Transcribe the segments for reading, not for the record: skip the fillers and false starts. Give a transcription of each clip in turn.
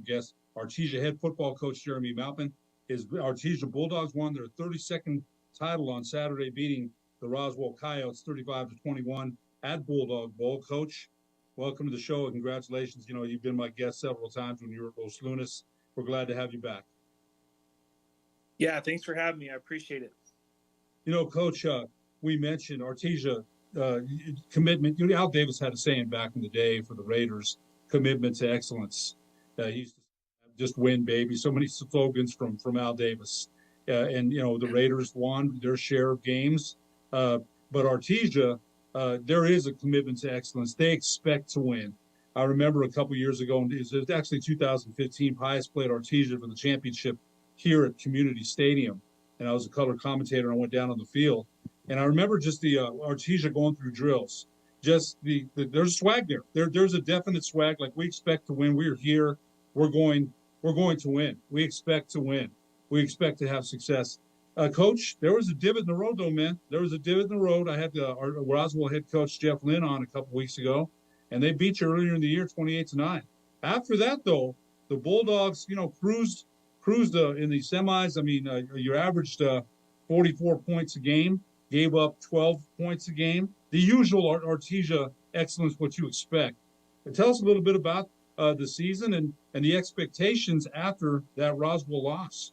guest, Artesia head football coach Jeremy Maupin. His Artesia Bulldogs won their 32nd title on Saturday, beating the Roswell Coyotes 35-21 at Bulldog Bowl. Coach, welcome to the show and congratulations. You know, you've been my guest several times when you were at Los Lunas. We're glad to have you back. Yeah, thanks for having me. I appreciate it. You know, Coach, we mentioned Artesia commitment. You know, Al Davis had a saying back in the day for the Raiders: commitment to excellence. He used to just win, baby. So many slogans from Al Davis. And, you know, the Raiders won their share of games. But Artesia, there is a commitment to excellence. They expect to win. I remember a couple years ago, it was actually 2015, Pius played Artesia for the championship here at Community Stadium. And I was a color commentator, and I went down on the field. And I remember just the Artesia going through drills. Just there's swag there. There's a definite swag. Like, we expect to win. We're here. We're going to win. We expect to win. We expect to have success. Coach, there was a divot in the road, though, man. There was a divot in the road. I had our Roswell head coach Jeff Lynn on a couple weeks ago, and they beat you earlier in the year, 28-9. After that, though, the Bulldogs, you know, cruised in the semis. I mean, you averaged 44 points a game, gave up 12 points a game. The usual Artesia excellence, what you expect. Tell us a little bit about the season and the expectations after that Roswell loss.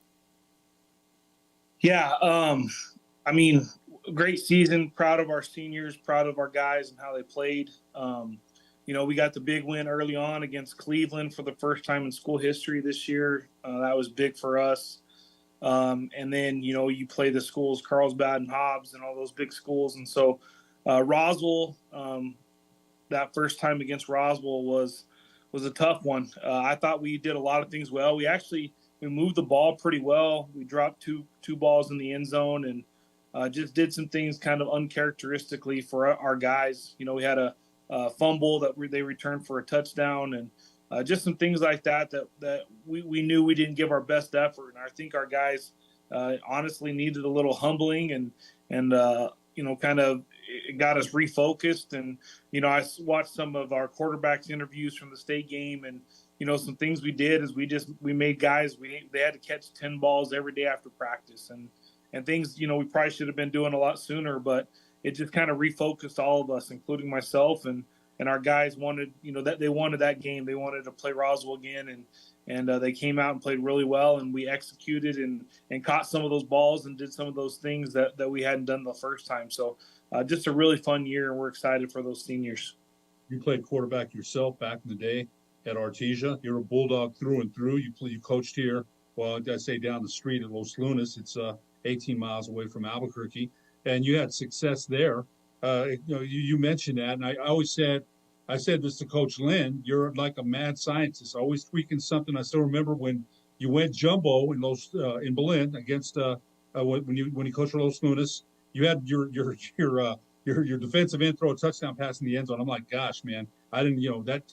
Yeah, I mean, great season. Proud of our seniors, proud of our guys and how they played. You know, we got the big win early on against Cleveland for the first time in school history this year. That was big for us. And then, you know, you play the schools, Carlsbad and Hobbs and all those big schools. And so Roswell, that first time against Roswell was a tough one. I thought we did a lot of things well. We moved the ball pretty well. We dropped two balls in the end zone and just did some things kind of uncharacteristically for our guys. You know, we had a fumble that they returned for a touchdown, and just some things like that we knew we didn't give our best effort. And I think our guys honestly needed a little humbling and you know, kind of it got us refocused. And, you know, I watched some of our quarterbacks interviews from the state game, and, you know, some things we did is we made guys, they had to catch 10 balls every day after practice and things, you know, we probably should have been doing a lot sooner, but it just kind of refocused all of us, including myself, and our guys wanted, you know, that they wanted that game. They wanted to play Roswell again, and they came out and played really well, and we executed and caught some of those balls and did some of those things that we hadn't done the first time. So just a really fun year, and we're excited for those seniors. You played quarterback yourself back in the day at Artesia. You're a Bulldog through and through. You coached here, well, I say down the street at Los Lunas. It's 18 miles away from Albuquerque, and you had success there. You know, you mentioned that, and I said this to Coach Lynn, you're like a mad scientist, always tweaking something. I still remember when you went jumbo in Berlin against when you coached for Los Lunas, you had your defensive end throw a touchdown pass in the end zone. I'm like, gosh, man, I didn't, you know, that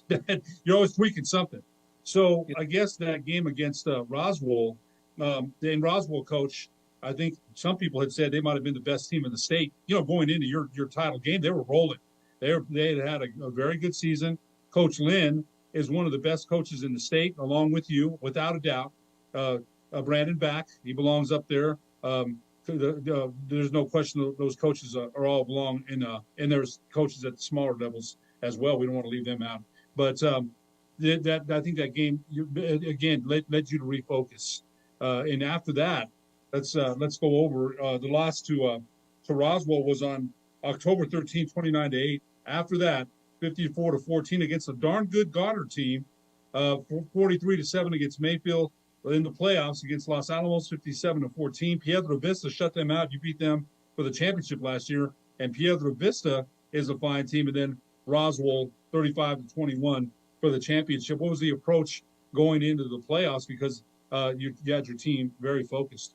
you're always tweaking something. So I guess that game against Roswell, in Roswell, Coach, I think some people had said they might have been the best team in the state. You know, going into your title game, they were rolling. They had a very good season. Coach Lynn is one of the best coaches in the state, along with you, without a doubt. Brandon Back, he belongs up there. There's no question those coaches are all belong and there's coaches at the smaller levels as well. We don't want to leave them out. But I think that game again led you to refocus. And after that, let's go over the loss to Roswell was on October 13, 29-8. After that, 54-14 against a darn good Goddard team, 43-7 against Mayfield. In the playoffs against Los Alamos, 57-14. Piedra Vista shut them out. You beat them for the championship last year, and Piedra Vista is a fine team. And then Roswell, 35-21 for the championship. What was the approach going into the playoffs? Because you had your team very focused.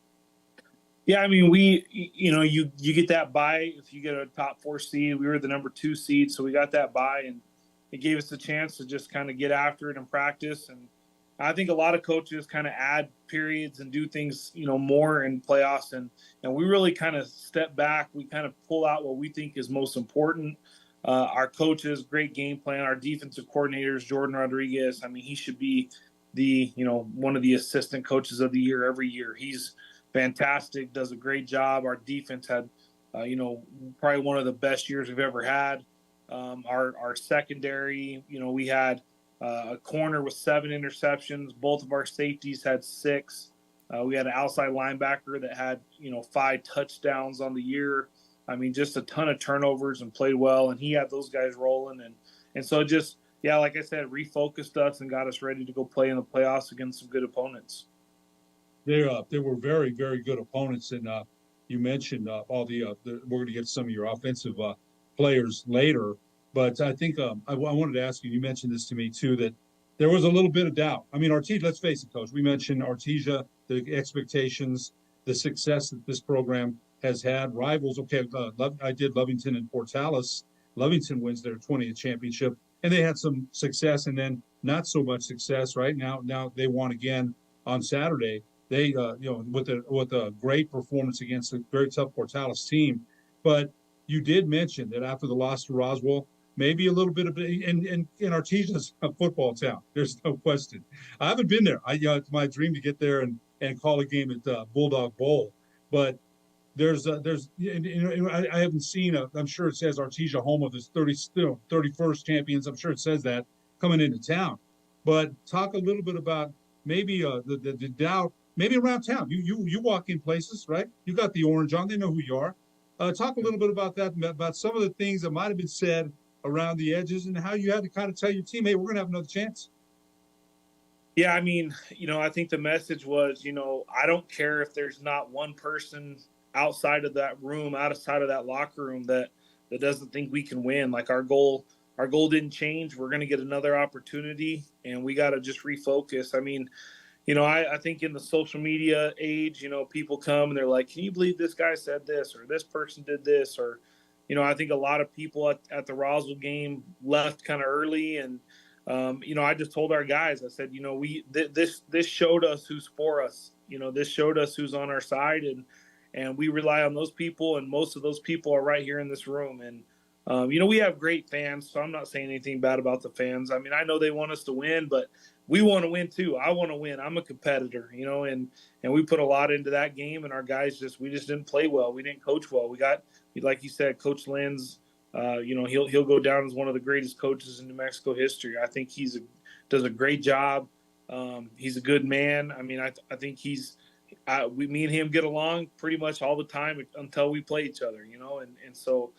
Yeah, I mean, you get that bye if you get a top 4 seed. We were the number 2 seed, so we got that bye, and it gave us a chance to just kind of get after it and practice. And I think a lot of coaches kind of add periods and do things, you know, more in playoffs, and we really kind of step back. We kind of pull out what we think is most important. Our coaches, great game plan. Our defensive coordinators, Jordan Rodriguez, I mean, he should be one of the assistant coaches of the year every year. He's fantastic, does a great job. Our defense had, probably one of the best years we've ever had. Our secondary, we had a corner with 7 interceptions. Both of our safeties had 6. We had an outside linebacker that had, 5 touchdowns on the year. I mean, just a ton of turnovers and played well. And he had those guys rolling. And so just, yeah, like I said, refocused us and got us ready to go play in the playoffs against some good opponents. They were very, very good opponents. And you mentioned all we're going to get some of your offensive players later. But I think I wanted to ask you, you mentioned this to me too, that there was a little bit of doubt. I mean, Artesia, let's face it, Coach. We mentioned Artesia, the expectations, the success that this program has had. Rivals, okay, I did Lovington and Portales. Lovington wins their 20th championship, and they had some success and then not so much success. Right now they won again on Saturday. They, with a great performance against a very tough Portales team. But you did mention that after the loss to Roswell, maybe a little bit of and Artesia's a football town. There's no question. I haven't been there. It's my dream to get there and call a game at Bulldog Bowl. But I haven't seen I'm sure it says Artesia home of his 31st champions. I'm sure it says that coming into town. But talk a little bit about maybe the doubt, maybe around town. You walk in places, right? You got the orange on. They know who you are. Talk a little bit about that, about some of the things that might have been said around the edges and how you had to kind of tell your team, hey, we're going to have another chance. Yeah, I mean, I think the message was, I don't care if there's not one person outside of that room, outside of that locker room that doesn't think we can win. Like our goal didn't change. We're going to get another opportunity and we got to just refocus. I mean, I think in the social media age, people come and they're like, can you believe this guy said this or this person did this? Or, I think a lot of people at the Roswell game left kind of early. And, I just told our guys, I said, this showed us who's for us. This showed us who's on our side. And we rely on those people. And most of those people are right here in this room. And, we have great fans, so I'm not saying anything bad about the fans. I mean, I know they want us to win, but we want to win too. I want to win. I'm a competitor, and we put a lot into that game, and our guys we just didn't play well. We didn't coach well. We got, like you said, Coach Lenz. He'll go down as one of the greatest coaches in New Mexico history. I think does a great job. He's a good man. I mean, I think me and him get along pretty much all the time until we play each other, and so.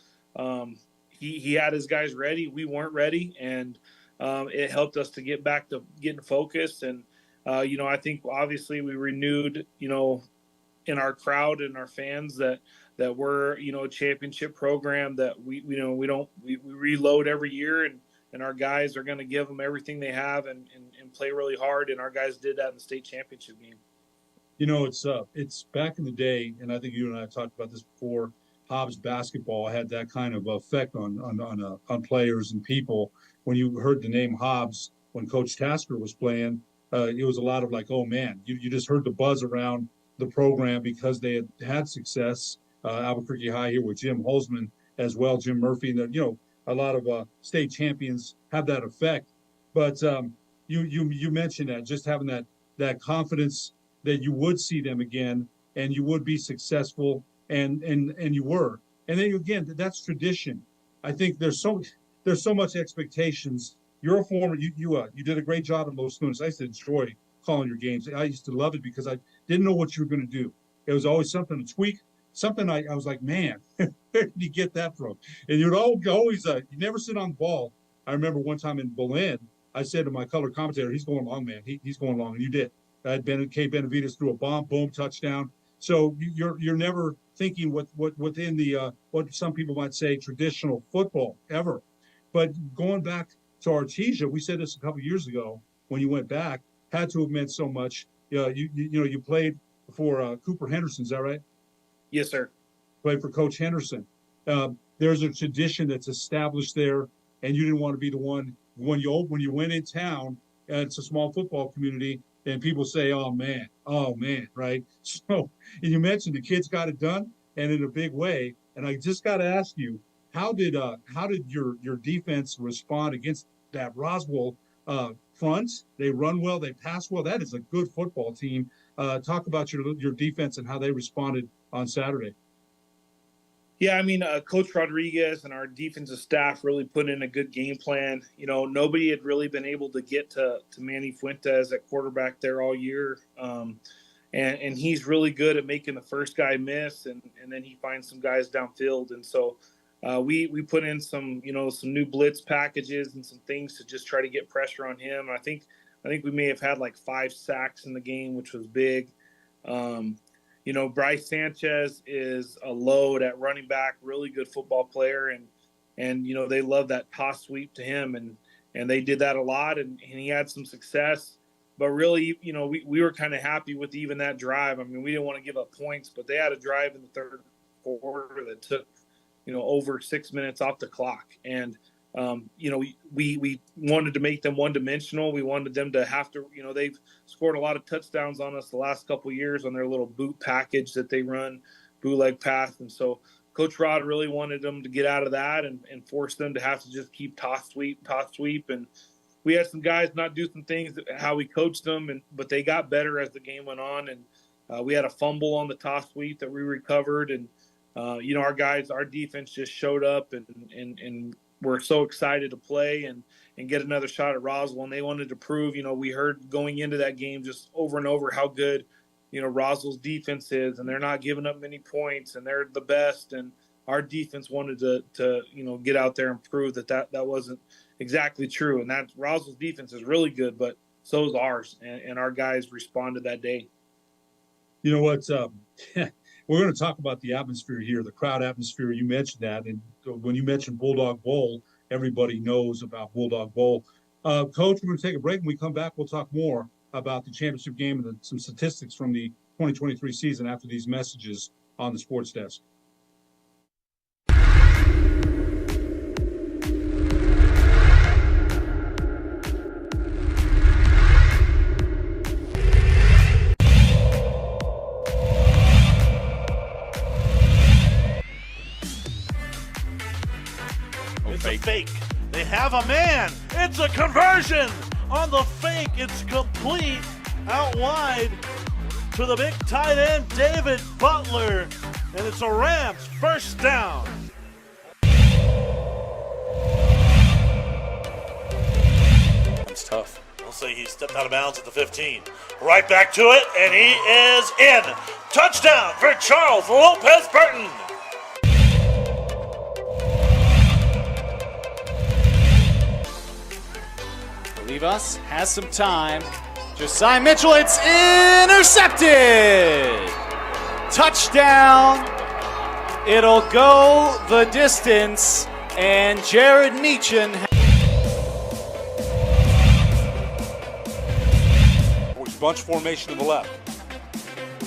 He had his guys ready. We weren't ready, and it helped us to get back to getting focused. And I think obviously we renewed, in our crowd and our fans that we're a championship program that we reload every year, and our guys are going to give them everything they have and play really hard. And our guys did that in the state championship game. It's back in the day, and I think you and I talked about this before. Hobbs basketball had that kind of effect on players and people. When you heard the name Hobbs, when Coach Tasker was playing, it was a lot of like, oh man, you just heard the buzz around the program because they had success. Albuquerque High here with Jim Holzman as well, Jim Murphy, and a lot of state champions have that effect. But you mentioned that just having that confidence that you would see them again and you would be successful. And you were, and then again, that's tradition. I think there's so much expectations. You're a former, you did a great job at Los Nunez. I used to enjoy calling your games. I used to love it because I didn't know what you were going to do. It was always something to tweak, something I was like, man, where did you get that from? And you'd always you never sit on the ball. I remember one time in Belen, I said to my color commentator, he's going long, man. He's going long, and you did. Kay Benavides threw a bomb, boom, touchdown. So you're never thinking what within the what some people might say traditional football ever. But going back to Artesia, we said this a couple of years ago when you went back, had to have meant so much. You played for Cooper Henderson, is that right? Yes, sir. Played for Coach Henderson. There's a tradition that's established there, and you didn't want to be the one when you went in town. And it's a small football community. And people say, oh, man, right? So, and you mentioned the kids got it done and in a big way. And I just got to ask you, how did your defense respond against that Roswell front. They run well. They pass well. That is a good football team. Talk about your defense and how they responded on Saturday. Yeah, I mean, Coach Rodriguez and our defensive staff really put in a good game plan. You know, nobody had really been able to get to Manny Fuentes at quarterback there all year. And he's really good at making the first guy miss, and then he finds some guys downfield. And so we put in some new blitz packages and some things to just try to get pressure on him. I think we may have had like 5 sacks in the game, which was big. Bryce Sanchez is a load at running back, really good football player, and they love that toss sweep to him, and they did that a lot, and he had some success. But really, we were kind of happy with even that drive. I mean, we didn't want to give up points, but they had a drive in the third quarter that took, over 6 minutes off the clock. And, we wanted to make them one-dimensional. We wanted them to have to, they've scored a lot of touchdowns on us the last couple of years on their little boot package that they run, bootleg pass. And so Coach Rod really wanted them to get out of that and force them to have to just keep toss sweep. And we had some guys not do some things how we coached them, but they got better as the game went on. And we had a fumble on the toss sweep that we recovered. And, our defense just showed up and we're so excited to play and get another shot at Roswell. And they wanted to prove, we heard going into that game just over and over how good, Roswell's defense is, and they're not giving up many points, and they're the best. And our defense wanted to get out there and prove that wasn't exactly true. And that Roswell's defense is really good, but so is ours. And our guys responded that day. You know what? We're going to talk about the atmosphere here, the crowd atmosphere. You mentioned that. And when you mentioned Bulldog Bowl, everybody knows about Bulldog Bowl. Coach, we're going to take a break. When we come back, we'll talk more about the championship game and some statistics from the 2023 season after these messages on the Sports Desk. Fake. They have a man. It's a conversion on the fake. It's complete out wide to the big tight end, David Butler. And it's a Rams first down. It's tough. I'll say he stepped out of bounds at the 15. Right back to it, and he is in. Touchdown for Charles Lopez Burton. Us has some time. Josiah Mitchell, it's intercepted! Touchdown! It'll go the distance, and Jared Meechan. Bunch formation to the left.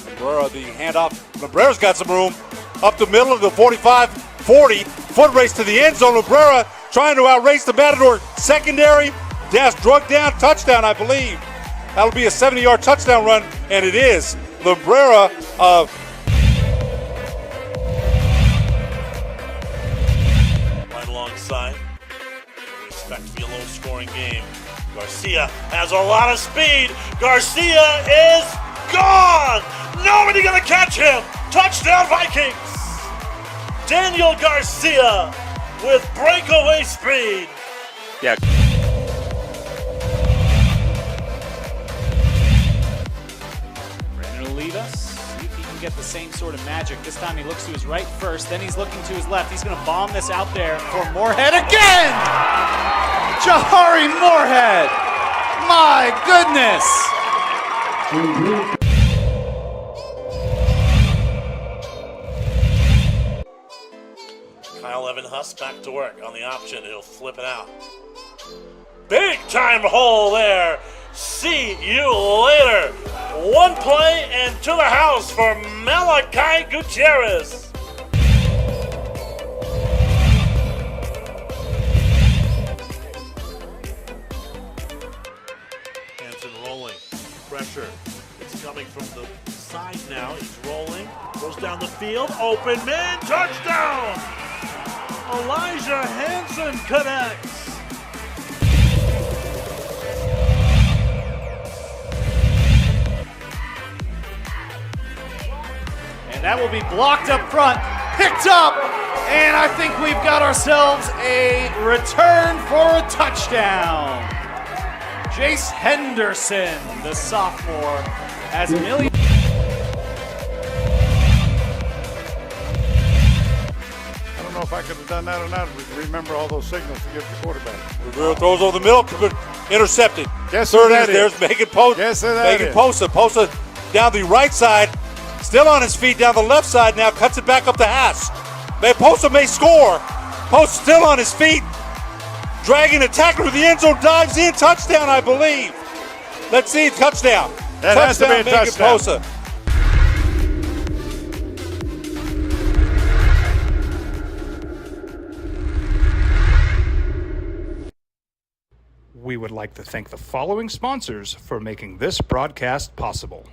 Cabrera, the handoff. Cabrera's got some room. Up the middle of the 45-40. Foot race to the end zone. Cabrera trying to outrace the Matador secondary. Dash drug down, touchdown, I believe. That'll be a 70-yard touchdown run, and it is. Cabrera right alongside. We expect to be a low-scoring game. Garcia has a lot of speed. Garcia is gone. Nobody gonna catch him. Touchdown Vikings. Daniel Garcia with breakaway speed. Yeah. See if he can get the same sort of magic. This time he looks to his right first, then he's looking to his left. He's going to bomb this out there for Moorhead again! Jahari Moorhead! My goodness! Kyle Evan Huss back to work on the option. He'll flip it out. Big time hole there. See you later. One play and to the house for Malachi Gutierrez. Hanson rolling. Pressure. It's coming from the side now. He's rolling. Goes down the field. Open man. Touchdown. Elijah Hanson connects. And that will be blocked up front, picked up, and I think we've got ourselves a return for a touchdown. Jace Henderson, the sophomore, has a million. I don't know if I could have done that or not. We remember all those signals to give the quarterback. Rivera throws over the middle, intercepted. Guess Third who that there's is? Megan Posa. Guess who that Megan is? Posa down the right side, still on his feet down the left side now, cuts it back up to Haas. Posa may score. Posa still on his feet, dragging a tackler to the end zone, dives in, touchdown, I believe. Let's see, touchdown. That has to be a Megan touchdown. Posa. We would like to thank the following sponsors for making this broadcast possible.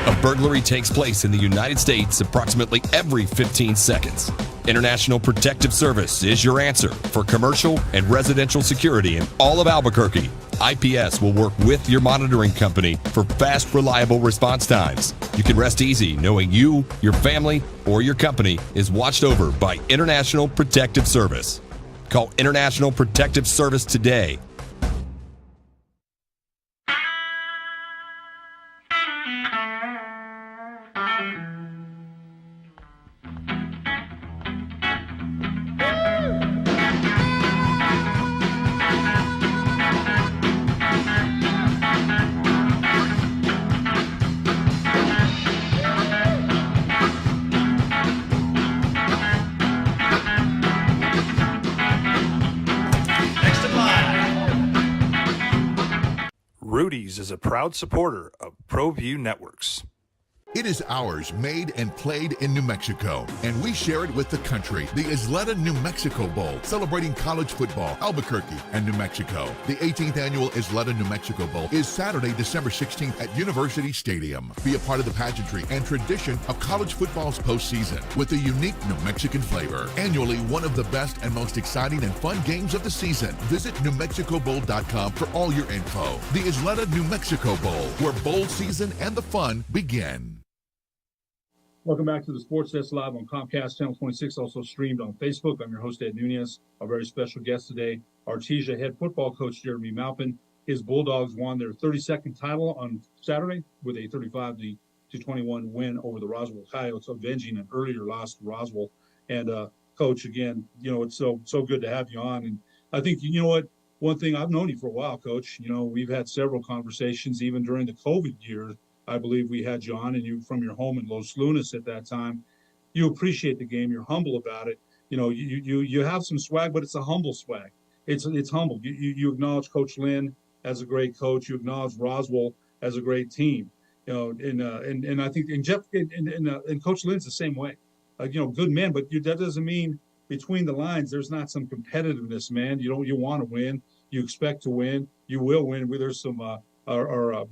A burglary takes place in the United States approximately every 15 seconds. International Protective Service is your answer for commercial and residential security in all of Albuquerque. IPS will work with your monitoring company for fast, reliable response times. You can rest easy knowing you, your family, or your company is watched over by International Protective Service. Call International Protective Service today. Rudy's is a proud supporter of ProView Networks. It is ours, made and played in New Mexico, and we share it with the country. The Isleta New Mexico Bowl, celebrating college football, Albuquerque, and New Mexico. The 18th annual Isleta New Mexico Bowl is Saturday, December 16th at University Stadium. Be a part of the pageantry and tradition of college football's postseason with a unique New Mexican flavor. Annually, one of the best and most exciting and fun games of the season. Visit NewMexicoBowl.com for all your info. The Isleta New Mexico Bowl, where bowl season and the fun begin. Welcome back to the Sports Desk Live on Comcast Channel 26, also streamed on Facebook. I'm your host, Ed Nunez. Our very special guest today, Artesia head football coach Jeremy Maupin. His Bulldogs won their 32nd title on Saturday with a 35-21 win over the Roswell Coyotes, avenging an earlier loss to Roswell. And Coach, again, it's so good to have you on. And I think, you know what, one thing, I've known you for a while, Coach. We've had several conversations even during the COVID years. I believe we had you on, and you from your home in Los Lunas at that time. You appreciate the game. You're humble about it. You have some swag, but it's a humble swag. It's humble. You acknowledge Coach Lynn as a great coach. You acknowledge Roswell as a great team. And I think Jeff and Coach Lynn's the same way. Good men, but that doesn't mean between the lines there's not some competitiveness, man. You want to win. You expect to win. You will win. There's some. Our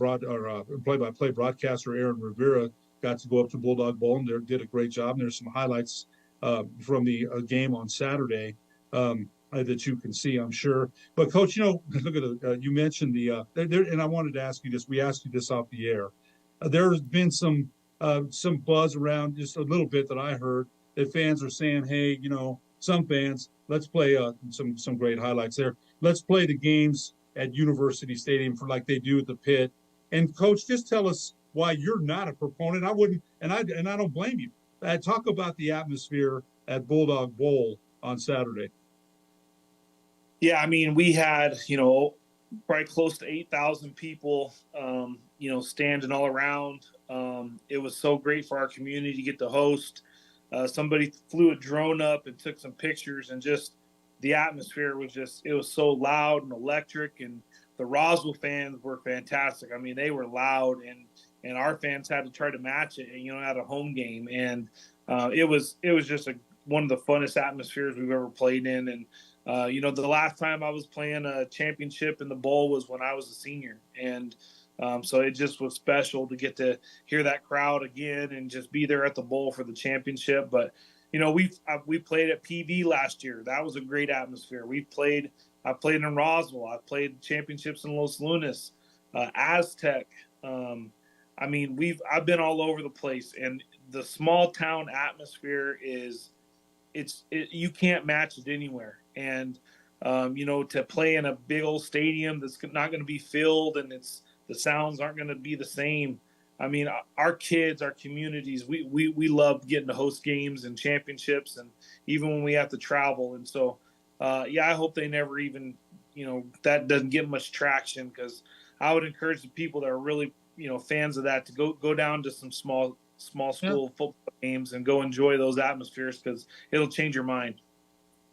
play-by-play broadcaster Aaron Rivera got to go up to Bulldog Bowl and did a great job. And there's some highlights from the game on Saturday that you can see, I'm sure. But Coach, look at you mentioned and I wanted to ask you this. We asked you this off the air. There's been some buzz around just a little bit that I heard that fans are saying, hey, some fans, let's play some great highlights there. Let's play the games at University Stadium for like they do at the Pit. And Coach, just tell us why you're not a proponent. I wouldn't, and I don't blame you. Talk about the atmosphere at Bulldog Bowl on Saturday. Yeah, I mean, we had, probably close to 8,000 people, standing all around. It was so great for our community to get to host. Somebody flew a drone up and took some pictures, and just the atmosphere was it was so loud and electric, and the Roswell fans were fantastic. I mean, they were loud, and our fans had to try to match it, at a home game. And it was just one of the funnest atmospheres we've ever played in. And, the last time I was playing a championship in the bowl was when I was a senior. And so it just was special to get to hear that crowd again and just be there at the bowl for the championship. But, we played at PV last year. That was a great atmosphere. I played in Roswell. I played championships in Los Lunas. Aztec. I mean, I've been all over the place, and the small town atmosphere you can't match it anywhere. And to play in a big old stadium that's not going to be filled, and the sounds aren't going to be the same. I mean, our kids, our communities, we love getting to host games and championships, and even when we have to travel. And so, I hope they never even, that doesn't get much traction, because I would encourage the people that are really, fans of that to go down to some small school football games and go enjoy those atmospheres, because it'll change your mind.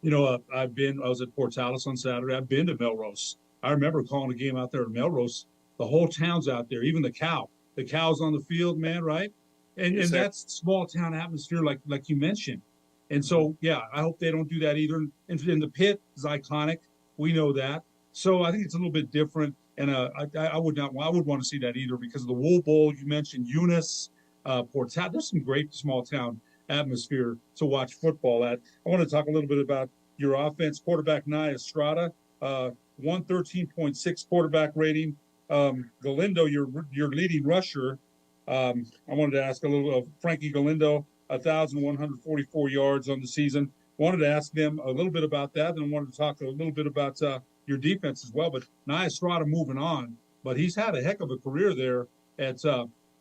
I was at Portales on Saturday. I've been to Melrose. I remember calling a game out there in Melrose. The whole town's out there, even the cow's on the field, man, right? And that's small town atmosphere, like you mentioned. And so, I hope they don't do that either. And the pit is iconic. We know that. So I think it's a little bit different. And I would want to see that either, because of the Wool Bowl you mentioned, Eunice, Portal. There's some great small town atmosphere to watch football at. I want to talk a little bit about your offense. Quarterback Nia Estrada, 113.6 quarterback rating. Galindo, your leading rusher. I wanted to ask a little of Frankie Galindo, 1,144 yards on the season. Wanted to ask them a little bit about that, and I wanted to talk a little bit about your defense as well. But Nia Estrada moving on, but he's had a heck of a career there at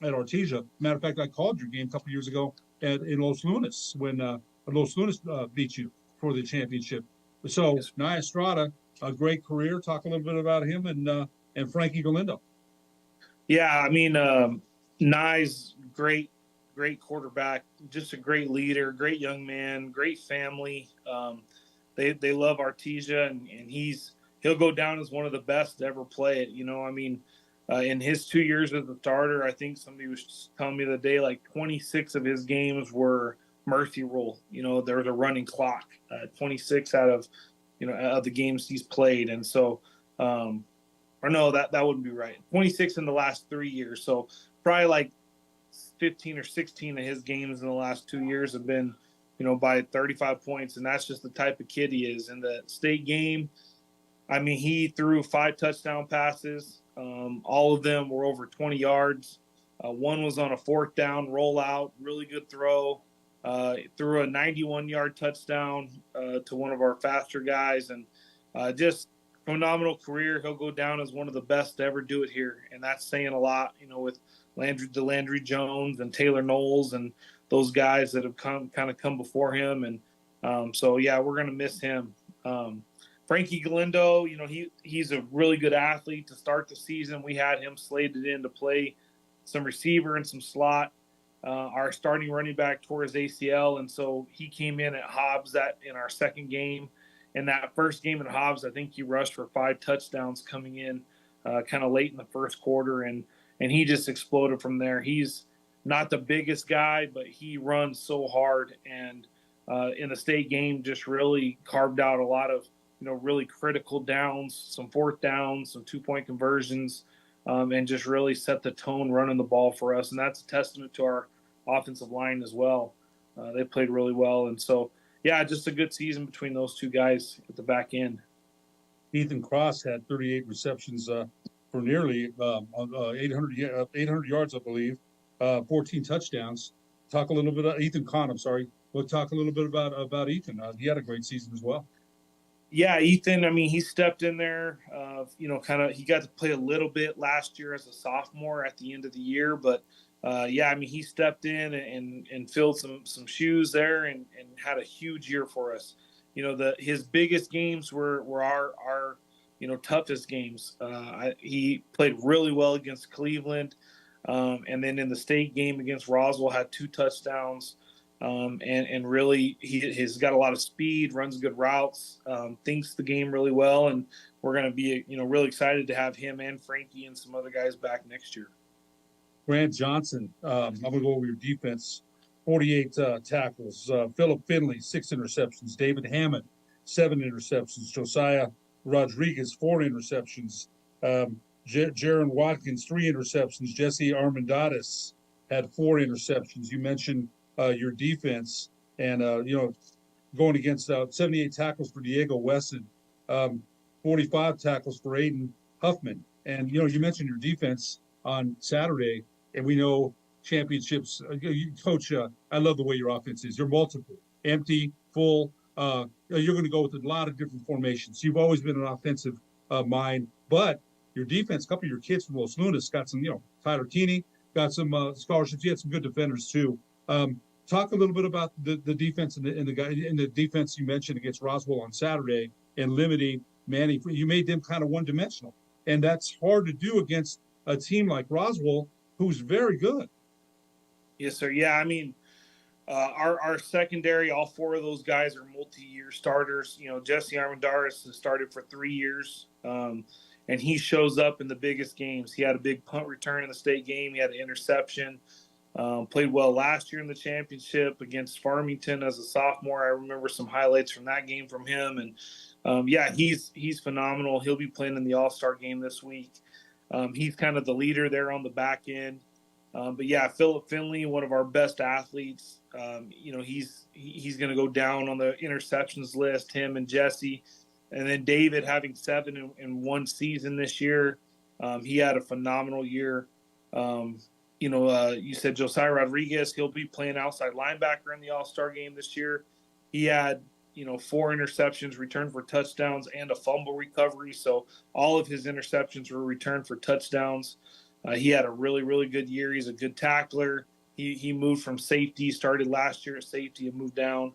Artesia. Matter of fact, I called your game a couple years ago in Los Lunas when Los Lunas beat you for the championship. So Nia Estrada, a great career. Talk a little bit about him and Frankie Galindo. Yeah, I mean, Nye's great quarterback, just a great leader, great young man, great family. They love Artesia, and he'll go down as one of the best to ever play it. In his 2 years as a starter, I think somebody was telling me the other day, like 26 of his games were mercy rule. There was a running clock, 26 out of the games he's played. And so, or no, that wouldn't be right. 26 in the last 3 years. So probably like 15 or 16 of his games in the last 2 years have been, by 35 points. And that's just the type of kid he is. In the state game, I mean, he threw 5 touchdown passes. All of them were over 20 yards. One was on a 4th down rollout, really good throw. Threw a 91-yard touchdown to one of our faster guys, and just phenomenal career. He'll go down as one of the best to ever do it here, and that's saying a lot. With Landry Jones and Taylor Knowles and those guys that have come before him, and we're gonna miss him. Frankie Galindo, he's a really good athlete. To start the season, we had him slated in to play some receiver and some slot. Our starting running back tore his ACL, and so he came in at Hobbs in our second game. In that first game at Hobbs, I think he rushed for 5 touchdowns coming in kind of late in the first quarter, and he just exploded from there. He's not the biggest guy, but he runs so hard, and in the state game just really carved out a lot of really critical downs, some 4th downs, some 2-point conversions, and just really set the tone running the ball for us. And that's a testament to our offensive line as well. They played really well. And so, just a good season between those two guys at the back end. Ethan Cross had 38 receptions for nearly 800 yards, I believe, 14 touchdowns. Talk a little bit about Ethan Kahn. I'm sorry. We'll talk a little bit about Ethan. He had a great season as well. Yeah, Ethan, I mean, he stepped in there, he got to play a little bit last year as a sophomore at the end of the year. But, he stepped in and filled some shoes there and had a huge year for us. His biggest games were our toughest games. He played really well against Cleveland. And then in the state game against Roswell, had 2 touchdowns. And really he's got a lot of speed, runs good routes, thinks the game really well. And we're going to be, really excited to have him and Frankie and some other guys back next year. Grant Johnson, I'm going to go over your defense. 48 tackles. Philip Finley, 6 interceptions. David Hammond, 7 interceptions. Josiah Rodriguez, 4 interceptions. Jaron Watkins, 3 interceptions. Jesse Armendariz had 4 interceptions. You mentioned your defense, and going against 78 tackles for Diego Wesson, 45 tackles for Aiden Huffman. And, you mentioned your defense on Saturday, and we know championships. Coach, I love the way your offense is. You're multiple, empty, full. You're going to go with a lot of different formations. You've always been an offensive mind, but your defense, a couple of your kids from Los Lunas got some, Tyler Keeney got some scholarships. You had some good defenders too. Talk a little bit about the defense and the defense you mentioned against Roswell on Saturday and limiting Manny. You made them kind of one-dimensional, and that's hard to do against a team like Roswell, who's very good. Yes, sir. Yeah, I mean, our secondary, all four of those guys are multi-year starters. Jesse Armendariz has started for 3 years, and he shows up in the biggest games. He had a big punt return in the state game. He had an interception. Played well last year in the championship against Farmington as a sophomore. I remember some highlights from that game from him. And, he's phenomenal. He'll be playing in the All-Star game this week. He's kind of the leader there on the back end. Philip Finley, one of our best athletes, he's going to go down on the interceptions list, him and Jesse. And then David having 7 in one season this year. He had a phenomenal year. You said Josiah Rodriguez, he'll be playing outside linebacker in the All-Star game this year. He had, 4 interceptions returned for touchdowns and a fumble recovery. So all of his interceptions were returned for touchdowns. He had a really, really good year. He's a good tackler. He moved from safety, started last year at safety and moved down.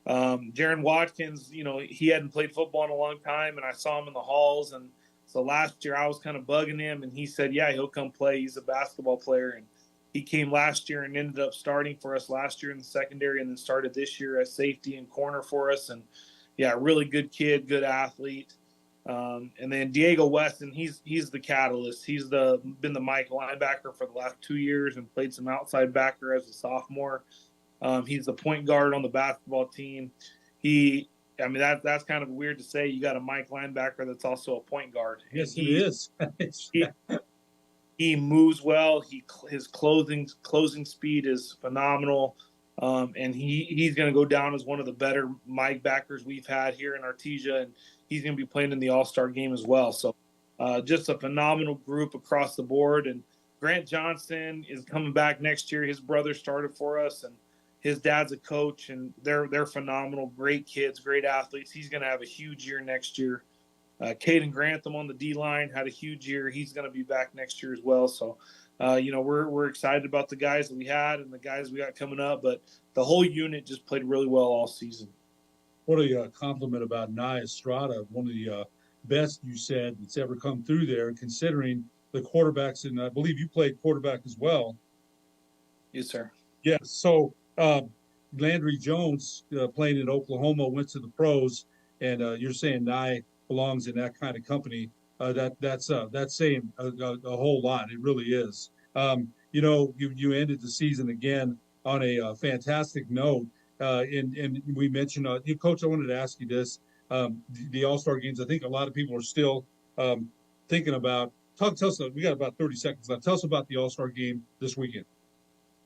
Jaron Watkins, he hadn't played football in a long time, and I saw him in the halls. And so last year I was kind of bugging him, and he said, yeah, he'll come play. He's a basketball player. And he came last year and ended up starting for us last year in the secondary and then started this year as safety and corner for us. And, yeah, really good kid, good athlete. And then Diego Weston, he's the catalyst. He's been the Mike linebacker for the last 2 years and played some outside backer as a sophomore. He's the point guard on the basketball team. That's kind of weird to say. You got a Mike linebacker that's also a point guard. Yes, he is. He moves well. His closing speed is phenomenal. And he's going to go down as one of the better Mike backers we've had here in Artesia, and he's going to be playing in the All-Star game as well. So just a phenomenal group across the board. And Grant Johnson is coming back next year. His brother started for us, and his dad's a coach, and they're phenomenal, great kids, great athletes. He's going to have a huge year next year. Caden Grantham on the D-line had a huge year. He's going to be back next year as well. So, we're excited about the guys that we had and the guys we got coming up, but the whole unit just played really well all season. What a compliment about Nye Estrada, one of the best you said that's ever come through there, considering the quarterbacks, and I believe you played quarterback as well. Yes, sir. Yes. So Landry Jones playing in Oklahoma went to the pros, and you're saying Nye belongs in that kind of company. That's saying a whole lot. It really is. You ended the season again on a fantastic note. And we mentioned, Coach, I wanted to ask you this. The All-Star games, I think a lot of people are still thinking about. Tell us, we got about 30 seconds left. Tell us about the All-Star game this weekend.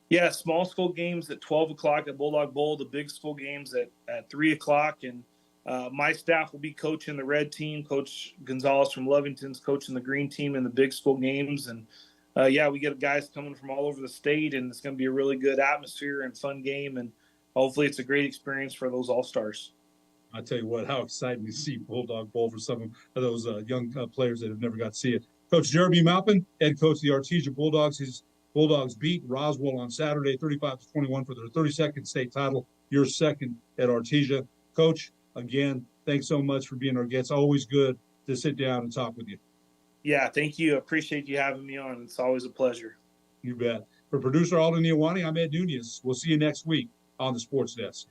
Yeah, small school games at 12 o'clock at Bulldog Bowl, the big school games at 3 o'clock. And my staff will be coaching the red team. Coach Gonzalez from Lovington's coaching the green team in the big school games. And, we get guys coming from all over the state, and it's going to be a really good atmosphere and fun game. And hopefully it's a great experience for those All-Stars. I tell you what, how exciting to see Bulldog Bowl for some of those young players that have never got to see it. Coach Jeremy Maupin, head coach of the Artesia Bulldogs. His Bulldogs beat Roswell on Saturday, 35-21 for their 32nd state title. Your second at Artesia. Coach, again, thanks so much for being our guest. Always good to sit down and talk with you. Yeah, thank you. Appreciate you having me on. It's always a pleasure. You bet. For producer Alden Iwani, I'm Ed Nunez. We'll see you next week on the Sports Desk.